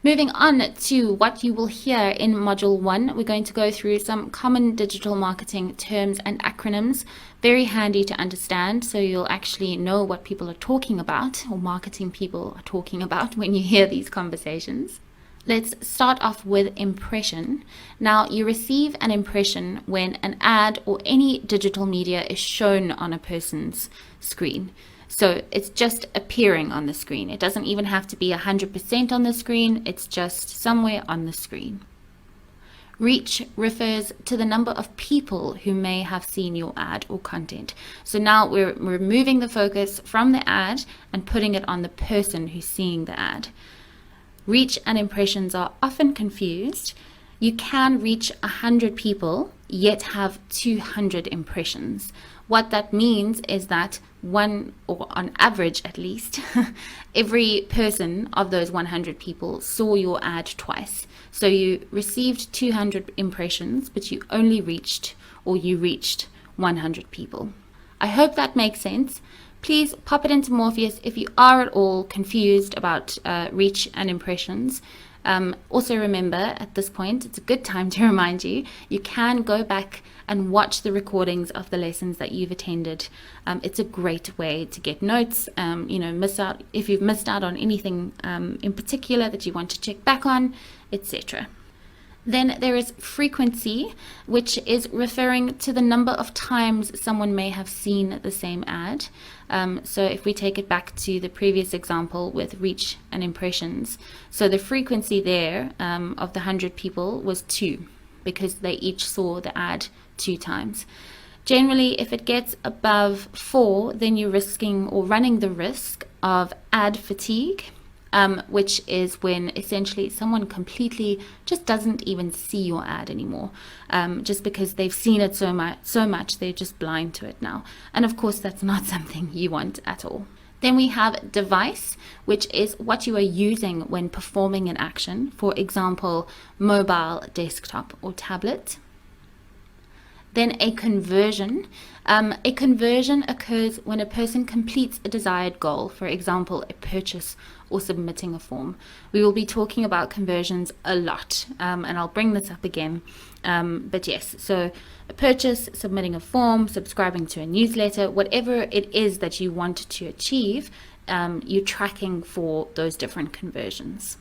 Moving on to what you will hear in Module 1, we're going to go through some common digital marketing terms and acronyms, very handy to understand, so you'll actually know what people are talking about, or marketing people are talking about when you hear these conversations. Let's start off with impression. Now, you receive an impression when an ad or any digital media is shown on a person's screen. So it's just appearing on the screen. It doesn't even have to be 100% on the screen. It's just somewhere on the screen. Reach refers to the number of people who may have seen your ad or content. So now we're removing the focus from the ad and putting it on the person who's seeing the ad. Reach and impressions are often confused. You can reach 100 people, yet have 200 impressions. What that means is that or on average at least, every person of those 100 people saw your ad twice. So you received 200 impressions, but you reached 100 people. I hope that makes sense. Please pop it into Morpheus if you are at all confused about reach and impressions. Also remember, at this point, it's a good time to remind you, you can go back and watch the recordings of the lessons that you've attended. It's a great way to get notes, if you've missed out on anything in particular that you want to check back on, etc. Then there is frequency, which is referring to the number of times someone may have seen the same ad. So if we take it back to the previous example with reach and impressions, so the frequency there of the 100 people was 2, because they each saw the ad 2 times. Generally, if it gets above 4, then you're risking or running the risk of ad fatigue, which is when essentially someone completely just doesn't even see your ad anymore, just because they've seen it so much, they're just blind to it now. And of course, that's not something you want at all. Then we have device, which is what you are using when performing an action. For example, mobile, desktop, or tablet. Then a conversion. A conversion occurs when a person completes a desired goal, for example, a purchase or submitting a form. We will be talking about conversions a lot, and I'll bring this up again. But yes, so a purchase, submitting a form, subscribing to a newsletter, whatever it is that you want to achieve, you're tracking for those different conversions.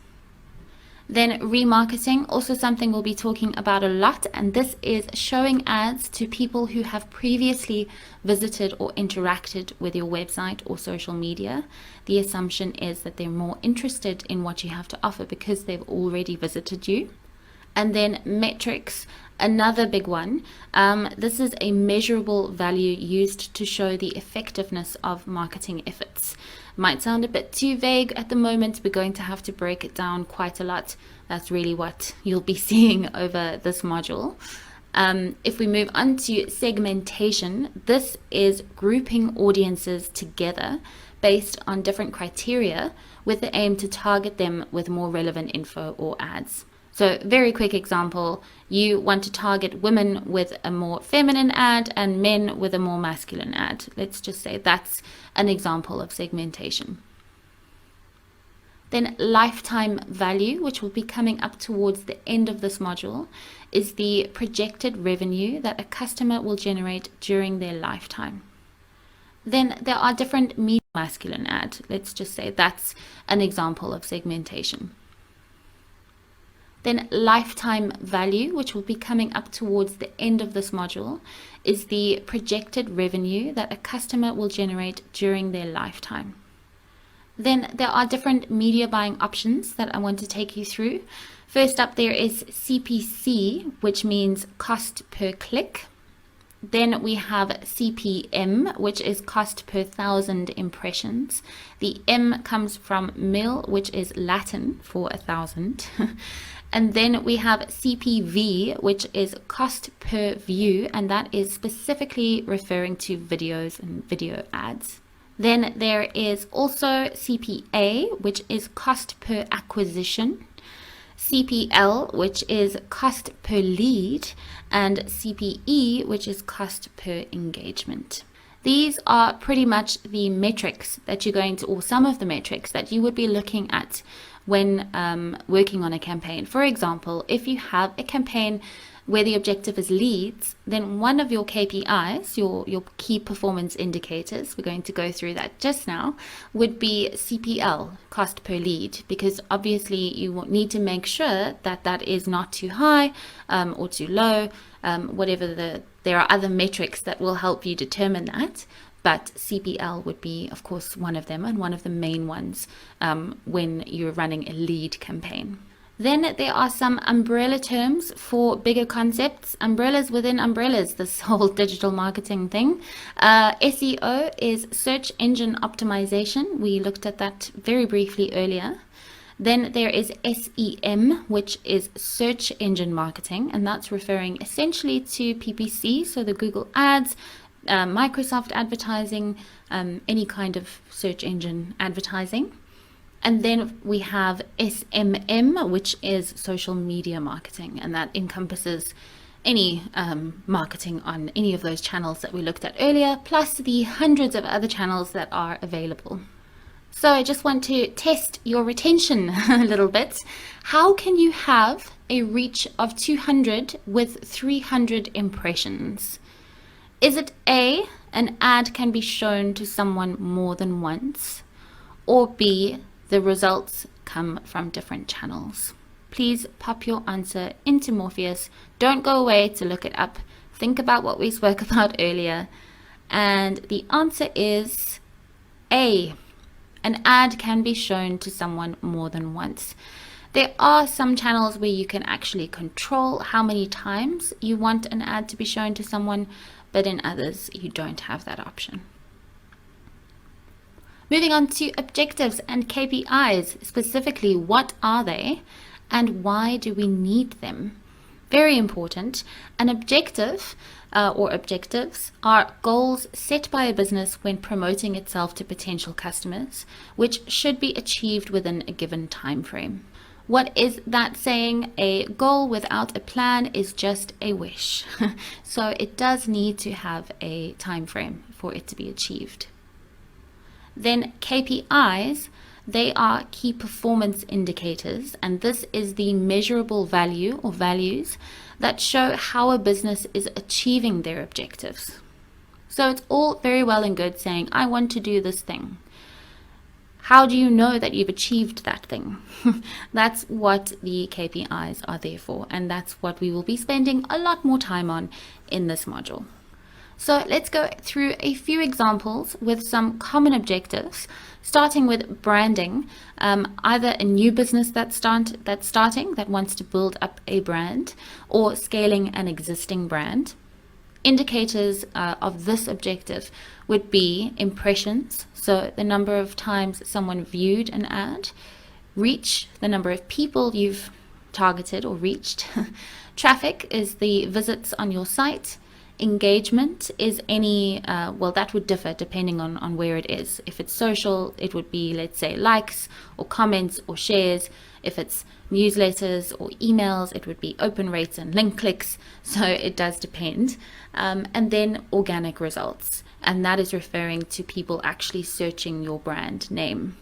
Then remarketing, also something we'll be talking about a lot, and this is showing ads to people who have previously visited or interacted with your website or social media. The assumption is that they're more interested in what you have to offer because they've already visited you. And then metrics, another big one. This is a measurable value used to show the effectiveness of marketing efforts. Might sound a bit too vague at the moment. We're going to have to break it down quite a lot. That's really what you'll be seeing over this module. If we move on to segmentation, this is grouping audiences together based on different criteria with the aim to target them with more relevant info or ads. So very quick example, you want to target women with a more feminine ad and men with a more masculine ad. Let's just say that's an example of segmentation. Then lifetime value, which will be coming up towards the end of this module, is the projected revenue that a customer will generate during their lifetime. Then there are different media masculine ad. Let's just say that's an example of segmentation. Then lifetime value, which will be coming up towards the end of this module, is the projected revenue that a customer will generate during their lifetime. Then there are different media buying options that I want to take you through. First up, there is CPC, which means cost per click. Then we have CPM, which is cost per 1,000 impressions. The M comes from mil, which is Latin for 1,000. And then we have CPV, which is cost per view, and that is specifically referring to videos and video ads. Then there is also CPA, which is cost per acquisition, CPL, which is cost per lead, and CPE, which is cost per engagement. These are pretty much the metrics that you're going to, or some of the metrics that you would be looking at when working on a campaign. For example, if you have a campaign where the objective is leads, then one of your KPIs, your key performance indicators, we're going to go through that just now, would be CPL, cost per lead, because obviously you need to make sure that that is not too high or too low, there are other metrics that will help you determine that. But CPL would be, of course, one of them, and one of the main ones when you're running a lead campaign. Then there are some umbrella terms for bigger concepts, umbrellas within umbrellas, this whole digital marketing thing. SEO is search engine optimization. We looked at that very briefly earlier. Then there is SEM, which is search engine marketing, and that's referring essentially to PPC, so the Google ads, Microsoft advertising, any kind of search engine advertising. And then we have SMM, which is social media marketing, and that encompasses any marketing on any of those channels that we looked at earlier, plus the hundreds of other channels that are available. So I just want to test your retention a little bit. How can you have a reach of 200 with 300 impressions? Is it A, an ad can be shown to someone more than once, or B, the results come from different channels? Please pop your answer into Morpheus. Don't go away to look it up. Think about what we spoke about earlier. And the answer is A. An ad can be shown to someone more than once. There are some channels where you can actually control how many times you want an ad to be shown to someone, but in others you don't have that option. Moving on to objectives and KPIs, specifically, what are they and why do we need them? Very important. An objective or objectives are goals set by a business when promoting itself to potential customers, which should be achieved within a given time frame. What is that saying? A goal without a plan is just a wish. So it does need to have a time frame for it to be achieved. Then KPIs, they are key performance indicators, and this is the measurable value or values that show how a business is achieving their objectives. So it's all very well and good saying, I want to do this thing. How do you know that you've achieved that thing? That's what the KPIs are there for, and that's what we will be spending a lot more time on in this module. So let's go through a few examples with some common objectives, starting with branding, either a new business that's starting that wants to build up a brand, or scaling an existing brand. Indicators of this objective would be impressions, so the number of times someone viewed an ad; reach, the number of people you've targeted or reached; traffic is the visits on your site; engagement is any, that would differ depending on where it is. If it's social, it would be, let's say, likes or comments or shares. If it's newsletters or emails, it would be open rates and link clicks. So it does depend. And then organic results, and that is referring to people actually searching your brand name.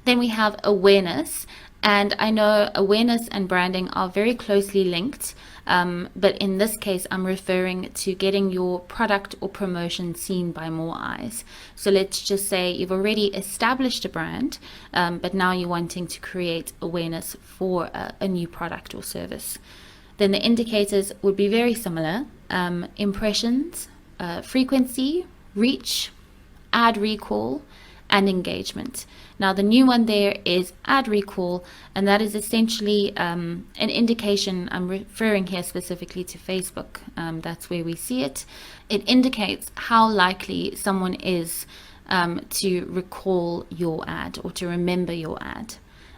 Then we have awareness, and I know awareness and branding are very closely linked, but in this case I'm referring to getting your product or promotion seen by more eyes. So let's just say you've already established a brand, but now you're wanting to create awareness for a new product or service. Then the indicators would be very similar: impressions, frequency, reach, ad recall, and engagement. Now the new one there is ad recall, and that is essentially an indication. I'm referring here specifically to Facebook. That's where we see it. It indicates how likely someone is to recall your ad or to remember your ad.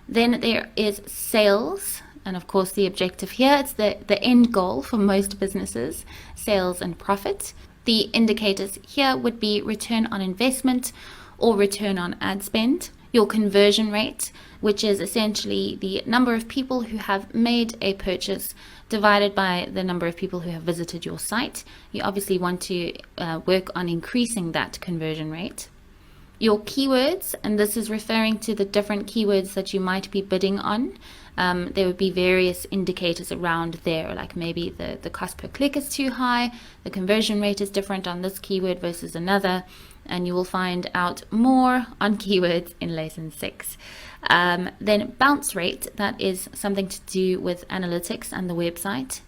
Then there is sales, and of course the objective here, it's the end goal for most businesses, sales and profit. The indicators here would be return on investment or return on ad spend. your conversion rate, which is essentially the number of people who have made a purchase divided by the number of people who have visited your site. You obviously want to work on increasing that conversion rate. Your keywords, and this is referring to the different keywords that you might be bidding on. There would be various indicators around there, like maybe the cost per click is too high, the conversion rate is different on this keyword versus another, and you will find out more on keywords in lesson 6. Then bounce rate, that is something to do with analytics and the website.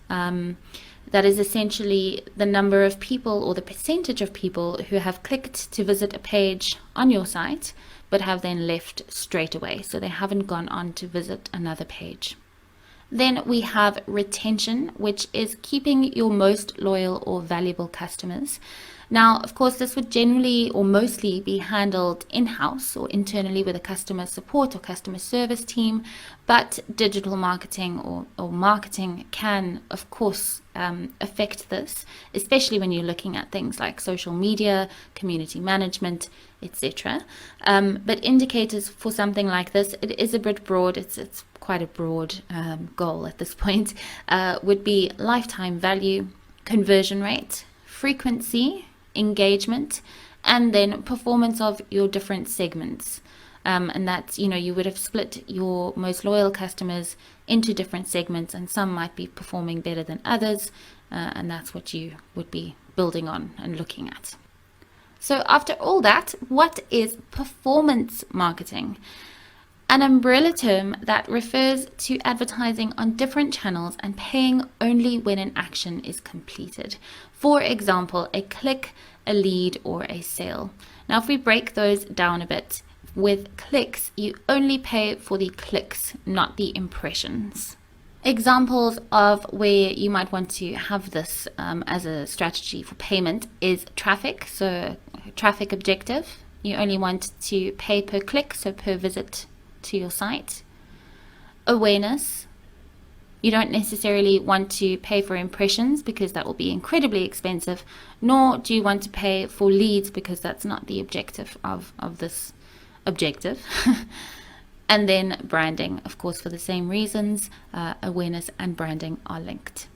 That is essentially the number of people or the percentage of people who have clicked to visit a page on your site but have then left straight away. So they haven't gone on to visit another page. Then we have retention, which is keeping your most loyal or valuable customers. Now, of course, this would generally or mostly be handled in-house or internally with a customer support or customer service team, but digital marketing or marketing can, of course, affect this, especially when you're looking at things like social media, community management, etc. But indicators for something like this, it is a bit broad. It's quite a broad goal at this point, would be lifetime value, conversion rate, frequency, engagement, and then performance of your different segments. And that's, you would have split your most loyal customers into different segments, and some might be performing better than others, and that's what you would be building on and looking at. So after all that, what is performance marketing? An umbrella term that refers to advertising on different channels and paying only when an action is completed. For example, a click, a lead, or a sale. Now, if we break those down a bit, with clicks, you only pay for the clicks, not the impressions. Examples of where you might want to have this as a strategy for payment is traffic. So traffic objective, you only want to pay per click, so per visit to your site. Awareness, you don't necessarily want to pay for impressions because that will be incredibly expensive, nor do you want to pay for leads because that's not the objective of this objective. And then branding, of course, for the same reasons, awareness and branding are linked.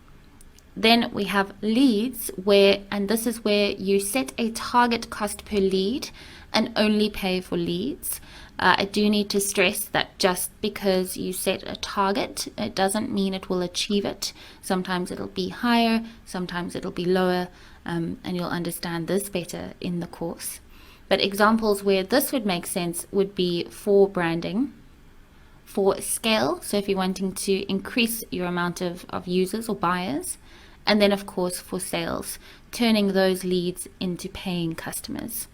Then we have leads, and this is where you set a target cost per lead and only pay for leads. I do need to stress that just because you set a target, it doesn't mean it will achieve it. Sometimes it'll be higher, sometimes it'll be lower, and you'll understand this better in the course. But examples where this would make sense would be for branding, for scale, so if you're wanting to increase your amount of users or buyers, and then of course for sales, turning those leads into paying customers.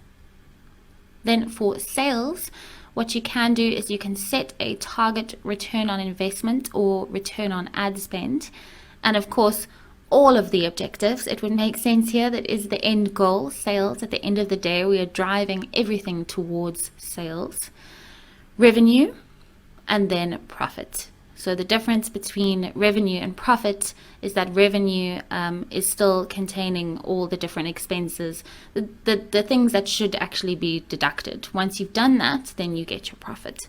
Then for sales, what you can do is you can set a target return on investment or return on ad spend. And of course, all of the objectives, it would make sense here that is the end goal, sales. At the end of the day, we are driving everything towards sales, revenue, and then profit. So the difference between revenue and profit is that revenue is still containing all the different expenses, the things that should actually be deducted. Once you've done that, then you get your profit.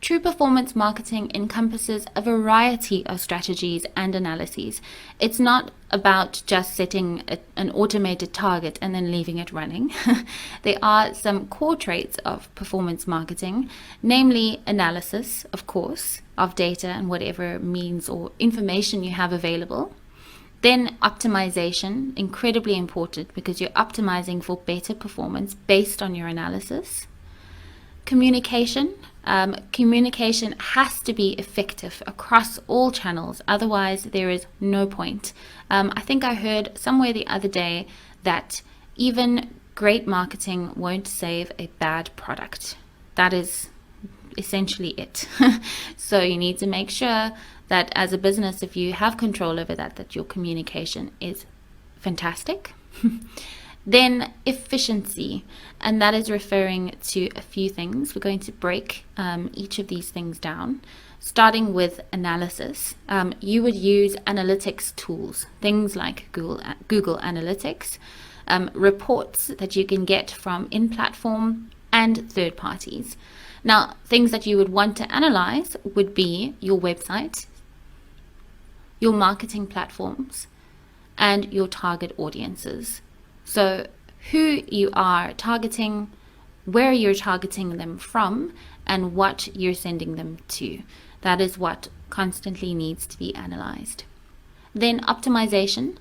True performance marketing encompasses a variety of strategies and analyses. It's not about just setting an automated target and then leaving it running. There are some core traits of performance marketing, namely analysis, of course, of data and whatever means or information you have available. Then optimization, incredibly important because you're optimizing for better performance based on your analysis. Communication. Communication has to be effective across all channels, otherwise there is no point. I think I heard somewhere the other day that even great marketing won't save a bad product. That is essentially it. So you need to make sure that as a business, if you have control over that your communication is fantastic. Then efficiency, and that is referring to a few things. We're going to break each of these things down, starting with analysis. You would use analytics tools, things like Google Analytics, reports that you can get from in-platform and third parties. Now, things that you would want to analyze would be your website, your marketing platforms, and your target audiences. So who you are targeting, where you're targeting them from, and what you're sending them to. That is what constantly needs to be analyzed. Then optimization.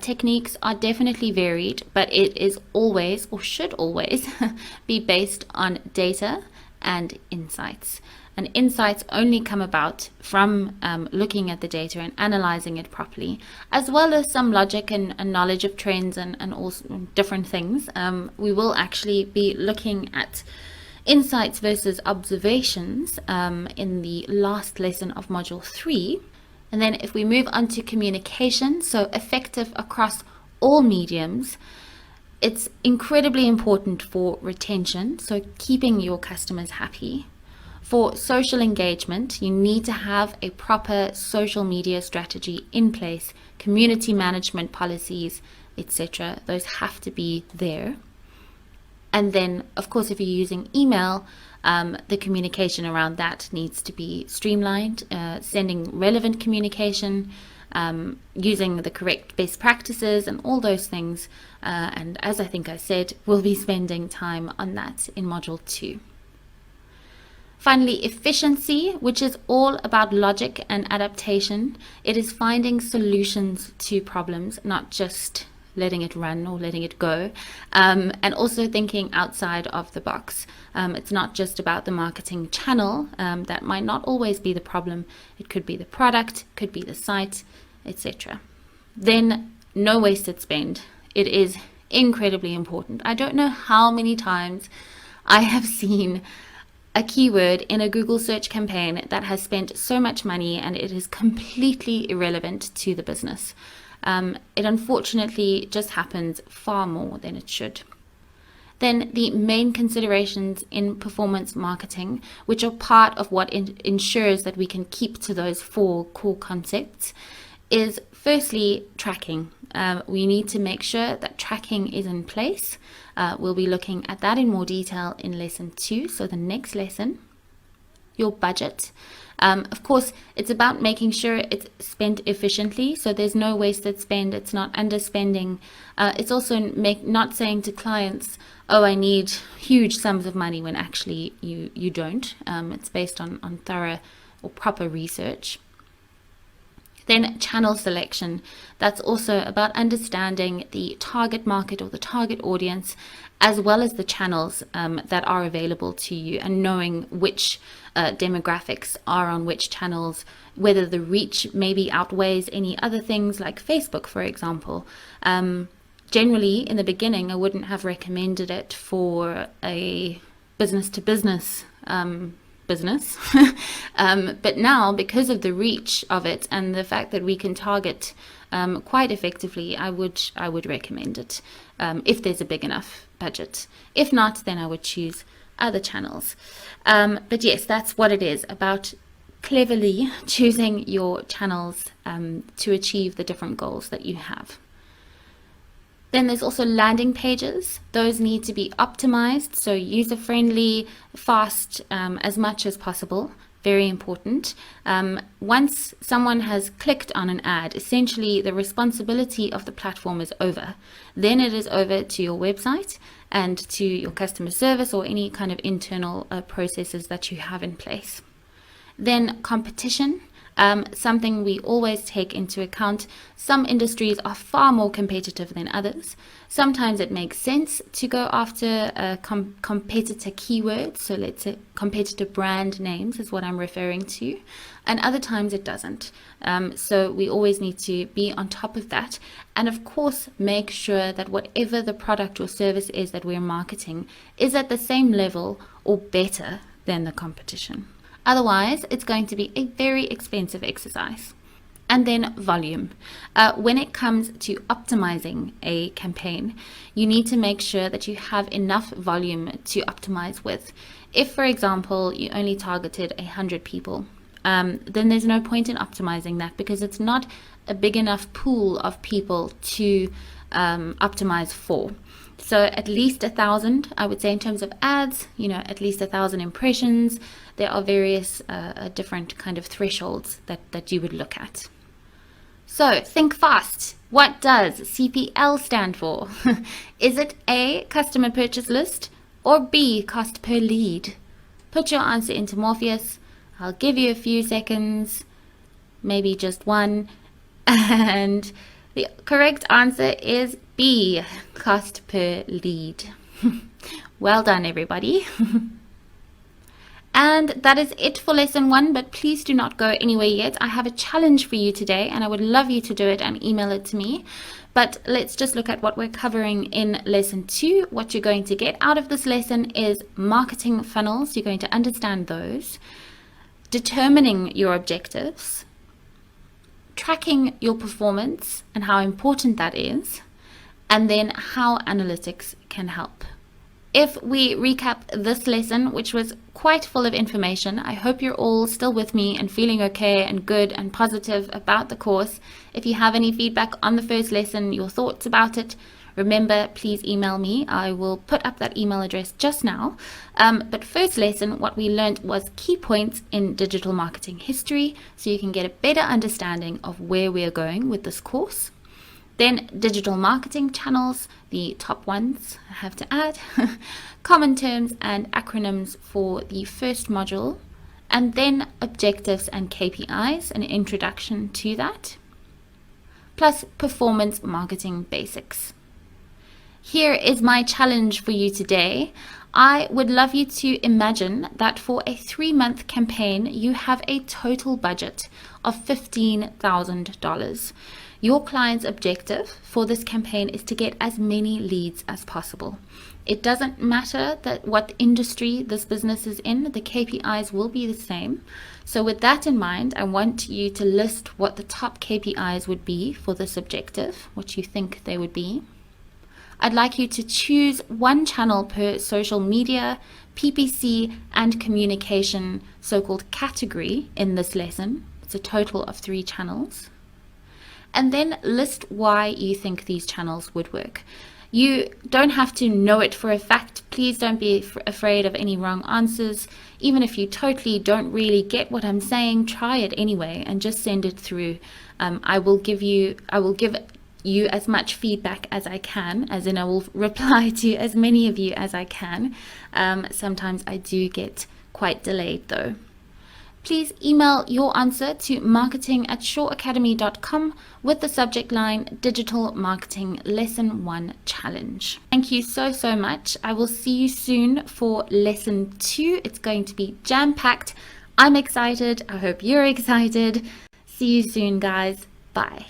Techniques are definitely varied, but it is always, or should always, be based on data and insights. And insights only come about from looking at the data and analyzing it properly, as well as some logic and knowledge of trends and also different things. We will actually be looking at insights versus observations in the last lesson of Module 3. And then if we move on to communication, so effective across all mediums, it's incredibly important for retention, so keeping your customers happy. For social engagement, you need to have a proper social media strategy in place, community management policies, etc. Those have to be there. And then, of course, if you're using email, the communication around that needs to be streamlined, sending relevant communication, using the correct best practices and all those things. And as I think I said, we'll be spending time on that in Module 2. Finally, efficiency, which is all about logic and adaptation. It is finding solutions to problems, not just letting it run or letting it go, and also thinking outside of the box. It's not just about the marketing channel. That might not always be the problem. It could be the product, could be the site, etc. Then no wasted spend. It is incredibly important. I don't know how many times I have seen a keyword in a Google search campaign that has spent so much money and it is completely irrelevant to the business. It unfortunately just happens far more than it should. Then the main considerations in performance marketing, which are part of what ensures that we can keep to those 4 core concepts, is firstly tracking. We need to make sure that tracking is in place. We'll be looking at that in more detail in lesson 2, so the next lesson. Your budget. Of course, it's about making sure it's spent efficiently, so there's no wasted spend, it's not underspending. It's also not saying to clients, oh, I need huge sums of money, when actually you don't. It's based on thorough or proper research. Then channel selection. That's also about understanding the target market or the target audience, as well as the channels that are available to you, and knowing which demographics are on which channels, whether the reach maybe outweighs any other things like Facebook, for example. Generally, in the beginning, I wouldn't have recommended it for a business-to-business business. But now, because of the reach of it and the fact that we can target quite effectively, I would recommend it if there's a big enough budget. If not, then I would choose other channels. But yes, that's what it is, about cleverly choosing your channels to achieve the different goals that you have. Then there's also landing pages. Those need to be optimized, so user-friendly, fast, as much as possible. Very important. Once someone has clicked on an ad, essentially the responsibility of the platform is over. Then it is over to your website and to your customer service or any kind of internal processes that you have in place. Then competition. Something we always take into account. Some industries are far more competitive than others. Sometimes it makes sense to go after competitor keywords, so let's say competitor brand names is what I'm referring to, and other times it doesn't. So we always need to be on top of that, and of course make sure that whatever the product or service is that we're marketing is at the same level or better than the competition. Otherwise, it's going to be a very expensive exercise. And then volume. When it comes to optimizing a campaign, you need to make sure that you have enough volume to optimize with. If, for example, you only targeted 100 people, then there's no point in optimizing that, because it's not a big enough pool of people to optimize for. So at least 1,000, I would say, in terms of ads, at least 1,000 impressions. There are various different kind of thresholds that you would look at. So think fast. What does CPL stand for? Is it A, customer purchase list, or B, cost per lead? Put your answer into Morpheus. I'll give you a few seconds, maybe just one. And the correct answer is B, cost per lead. Well done, everybody. And that is it for lesson 1, but please do not go anywhere yet. I have a challenge for you today, and I would love you to do it and email it to me. But let's just look at what we're covering in lesson 2. What you're going to get out of this lesson is marketing funnels. You're going to understand those, determining your objectives, tracking your performance and how important that is, and then how analytics can help. If we recap this lesson, which was quite full of information, I hope you're all still with me and feeling okay and good and positive about the course. If you have any feedback on the first lesson, your thoughts about it, remember, please email me. I will put up that email address just now. But first lesson, what we learned was key points in digital marketing history, so you can get a better understanding of where we are going with this course. Then digital marketing channels, the top ones I have to add, common terms and acronyms for the first module, and then objectives and KPIs, an introduction to that, plus performance marketing basics. Here is my challenge for you today. I would love you to imagine that for a 3-month campaign, you have a total budget of $15,000. Your client's objective for this campaign is to get as many leads as possible. It doesn't matter what industry this business is in, the KPIs will be the same. So with that in mind, I want you to list what the top KPIs would be for this objective, what you think they would be. I'd like you to choose one channel per social media, PPC, and communication, so-called category in this lesson. It's a total of 3 channels. And then list why you think these channels would work. You don't have to know it for a fact. Please don't be afraid of any wrong answers. Even if you totally don't really get what I'm saying, try it anyway and just send it through. I will give you as much feedback as I can, as in I will reply to as many of you as I can. Sometimes I do get quite delayed though. Please email your answer to marketing@shoreacademy.com with the subject line Digital Marketing Lesson 1 Challenge. Thank you so much. I will see you soon for lesson 2. It's going to be jam-packed. I'm excited. I hope you're excited. See you soon, guys. Bye.